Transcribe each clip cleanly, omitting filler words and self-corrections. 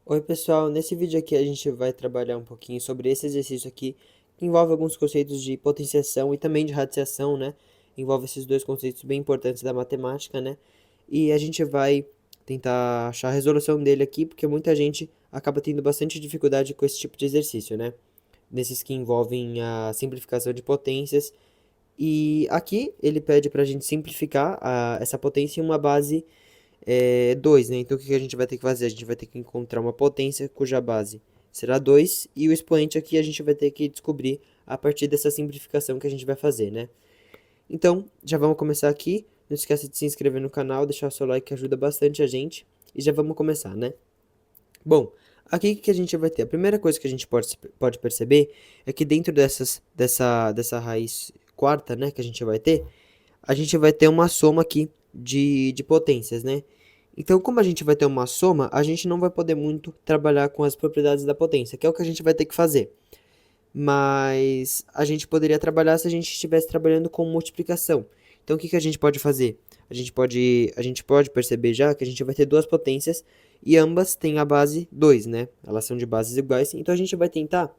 Oi pessoal, nesse vídeo aqui a gente vai trabalhar um pouquinho sobre esse exercício aqui, que envolve alguns conceitos de potenciação e também de radiciação, né? Envolve esses dois conceitos bem importantes da matemática, né? E a gente vai tentar achar a resolução dele aqui, porque muita gente acaba tendo bastante dificuldade com esse tipo de exercício, né? Nesses que envolvem a simplificação de potências. E aqui ele pede para a gente simplificar essa potência em uma base 2, né? Então o que a gente vai ter que fazer? A gente vai ter que encontrar uma potência cuja base será 2 e o expoente aqui a gente vai ter que descobrir a partir dessa simplificação que a gente vai fazer, né? Então, já vamos começar aqui. Não esqueça de se inscrever no canal, deixar o seu like que ajuda bastante a gente. E já vamos começar, né? Bom, aqui o que a gente vai ter? A primeira coisa que a gente pode perceber é que dentro dessa raiz quarta, né, que a gente vai ter uma soma aqui de potências, né? Então, como a gente vai ter uma soma, a gente não vai poder muito trabalhar com as propriedades da potência, que é o que a gente vai ter que fazer. Mas a gente poderia trabalhar se a gente estivesse trabalhando com multiplicação. Então, o que a gente pode fazer? A gente pode perceber já que a gente vai ter duas potências e ambas têm a base 2, né? Elas são de bases iguais, então a gente vai tentar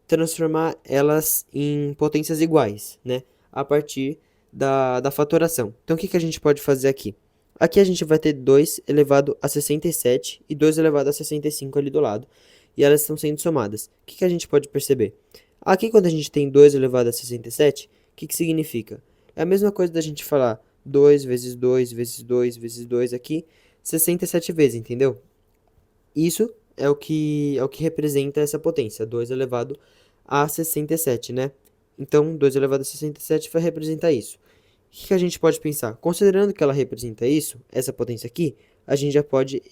transformar elas em potências iguais, né? A partir da fatoração. Então, o que a gente pode fazer aqui? Aqui a gente vai ter 2 elevado a 67 e 2 elevado a 65 ali do lado. E elas estão sendo somadas. O que a gente pode perceber? Aqui, quando a gente tem 2 elevado a 67, o que significa? É a mesma coisa da gente falar 2 vezes 2 vezes 2 vezes 2 aqui, 67 vezes, entendeu? Isso é o que representa essa potência, 2 elevado a 67, né? Então, 2 elevado a 67 vai representar isso. O que a gente pode pensar? Considerando que ela representa isso, essa potência aqui, a gente já pode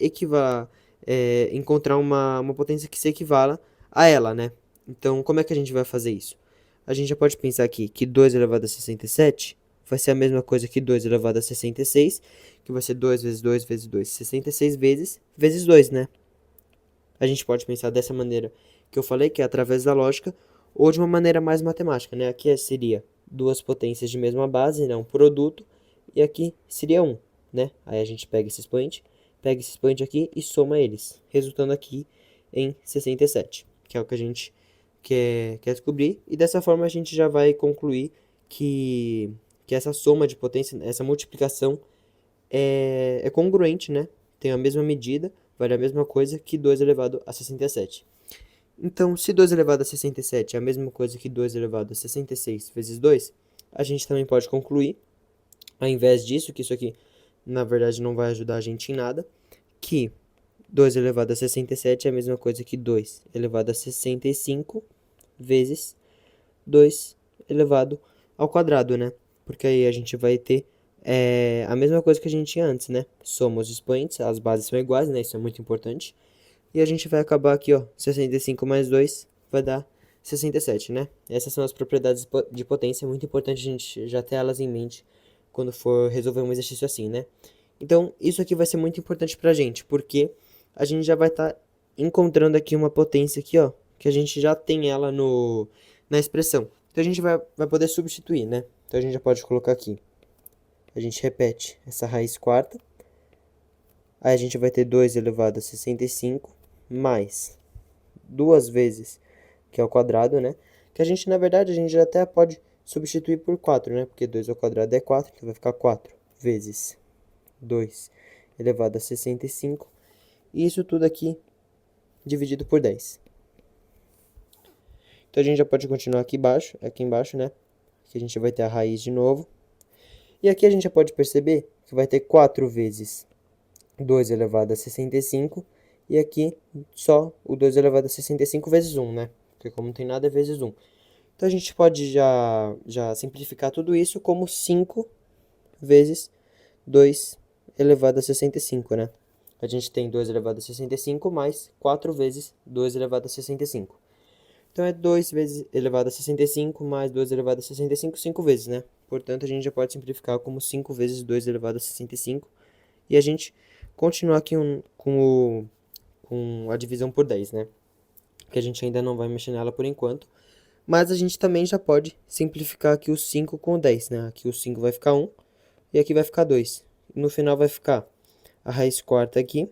encontrar uma potência que se equivala a ela, né? Então, como é que a gente vai fazer isso? A gente já pode pensar aqui que 2 elevado a 67 vai ser a mesma coisa que 2 elevado a 66, que vai ser 2 vezes 2 vezes 2, 66 vezes 2, né? A gente pode pensar dessa maneira que eu falei, que é através da lógica, ou de uma maneira mais matemática, né? Aqui seria duas potências de mesma base, né? Um produto, e aqui seria um, né? Aí a gente pega esse expoente aqui e soma eles, resultando aqui em 67, que é o que a gente quer descobrir, e dessa forma a gente já vai concluir que essa soma de potência, essa multiplicação é congruente, né? Tem a mesma medida, vale a mesma coisa que 2 elevado a 67. Então, se 2 elevado a 67 é a mesma coisa que 2 elevado a 66 vezes 2, a gente também pode concluir, ao invés disso, que isso aqui na verdade não vai ajudar a gente em nada, que 2 elevado a 67 é a mesma coisa que 2 elevado a 65 vezes 2 elevado ao quadrado, né? Porque aí a gente vai ter a mesma coisa que a gente tinha antes, né? Somos expoentes, as bases são iguais, né? Isso é muito importante. E a gente vai acabar aqui, ó, 65 mais 2 vai dar 67, né? Essas são as propriedades de potência, é muito importante a gente já ter elas em mente quando for resolver um exercício assim, né? Então, isso aqui vai ser muito importante pra gente, porque a gente já vai estar encontrando aqui uma potência aqui, ó, que a gente já tem ela na expressão. Então, a gente vai poder substituir, né? Então, a gente já pode colocar aqui. A gente repete essa raiz quarta. Aí a gente vai ter 2 elevado a 65 mais duas vezes, que é o quadrado, né? Que a gente, na verdade, a gente já até pode substituir por 4, né? Porque 2 ao quadrado é 4, então vai ficar 4 vezes 2 elevado a 65. E isso tudo aqui dividido por 10. Então a gente já pode continuar aqui embaixo, né? Que a gente vai ter a raiz de novo. E aqui a gente já pode perceber que vai ter 4 vezes 2 elevado a 65. E aqui só o 2 elevado a 65 vezes 1, né? Porque como não tem nada é vezes 1. Então a gente pode já simplificar tudo isso como 5 vezes 2 elevado a 65, né? A gente tem 2 elevado a 65 mais 4 vezes 2 elevado a 65. Então é 2 vezes elevado a 65 mais 2 elevado a 65, 5 vezes, né? Portanto, a gente já pode simplificar como 5 vezes 2 elevado a 65. E a gente continuar aqui com a divisão por 10, né? Que a gente ainda não vai mexer nela por enquanto. Mas a gente também já pode simplificar aqui o 5 com o 10, né? Aqui o 5 vai ficar 1 e aqui vai ficar 2. No final vai ficar a raiz quarta aqui,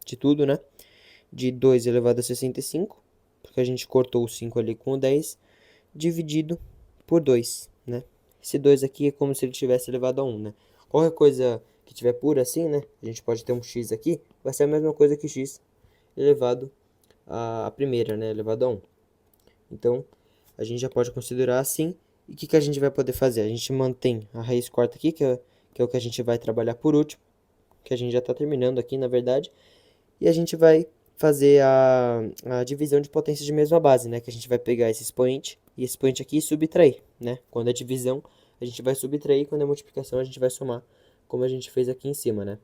de tudo, né? de 2 elevado a 65, porque a gente cortou o 5 ali com o 10, dividido por 2, né? Esse 2 aqui é como se ele tivesse elevado a 1, né? Qualquer coisa que tiver pura assim, né? A gente pode ter um x aqui, vai ser a mesma coisa que x elevado a primeira, né? Elevado a 1. Então, a gente já pode considerar assim. E o que a gente vai poder fazer? A gente mantém a raiz quarta aqui, que é o que a gente vai trabalhar por último, que a gente já está terminando aqui, na verdade. E a gente vai fazer a divisão de potências de mesma base, né? Que a gente vai pegar esse expoente e esse expoente aqui e subtrair, né? Quando é divisão, a gente vai subtrair, quando é multiplicação, a gente vai somar, como a gente fez aqui em cima, né?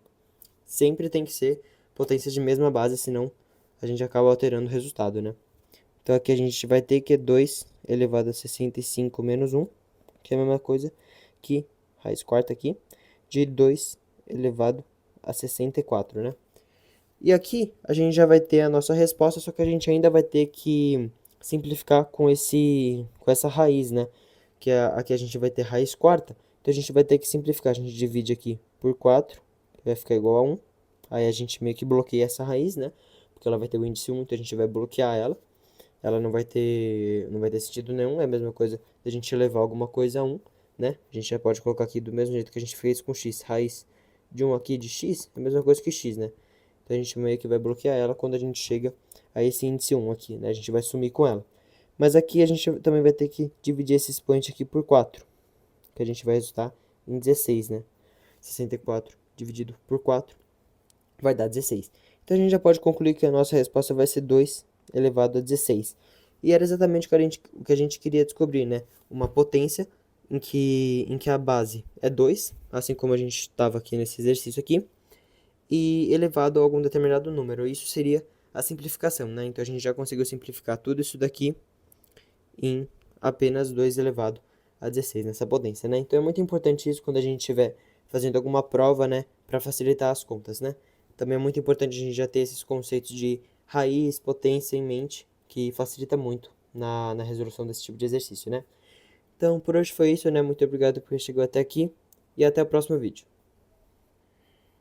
Sempre tem que ser potências de mesma base, senão a gente acaba alterando o resultado, né? Então aqui a gente vai ter que 2 elevado a 65 menos 1, que é a mesma coisa que raiz quarta aqui, de 2 elevado a 64, né? E aqui a gente já vai ter a nossa resposta, só que a gente ainda vai ter que simplificar com essa raiz, né? Que aqui a gente vai ter raiz quarta, então a gente vai ter que simplificar. A gente divide aqui por 4, vai ficar igual a 1. Aí a gente meio que bloqueia essa raiz, né? Porque ela vai ter o índice 1, então a gente vai bloquear ela. Ela não vai ter sentido nenhum, é a mesma coisa da gente levar alguma coisa a 1, né? A gente já pode colocar aqui do mesmo jeito que a gente fez com x. Raiz de 1 aqui de x é a mesma coisa que x, né? Então a gente meio que vai bloquear ela quando a gente chega a esse índice 1 aqui, né? A gente vai sumir com ela. Mas aqui a gente também vai ter que dividir esse expoente aqui por 4, que a gente vai resultar em 16, né? 64 dividido por 4 vai dar 16. Então a gente já pode concluir que a nossa resposta vai ser 2 elevado a 16. E era exatamente o que a gente queria descobrir, né? Uma potência em que a base é 2, assim como a gente estava aqui nesse exercício aqui, e elevado a algum determinado número. Isso seria a simplificação, né? Então a gente já conseguiu simplificar tudo isso daqui em apenas 2 elevado a 16 nessa potência, né? Então é muito importante isso quando a gente estiver fazendo alguma prova, né, para facilitar as contas, né? Também é muito importante a gente já ter esses conceitos de raiz, potência em mente, que facilita muito na resolução desse tipo de exercício, né? Então, por hoje foi isso, né? Muito obrigado por ter chegado até aqui e até o próximo vídeo.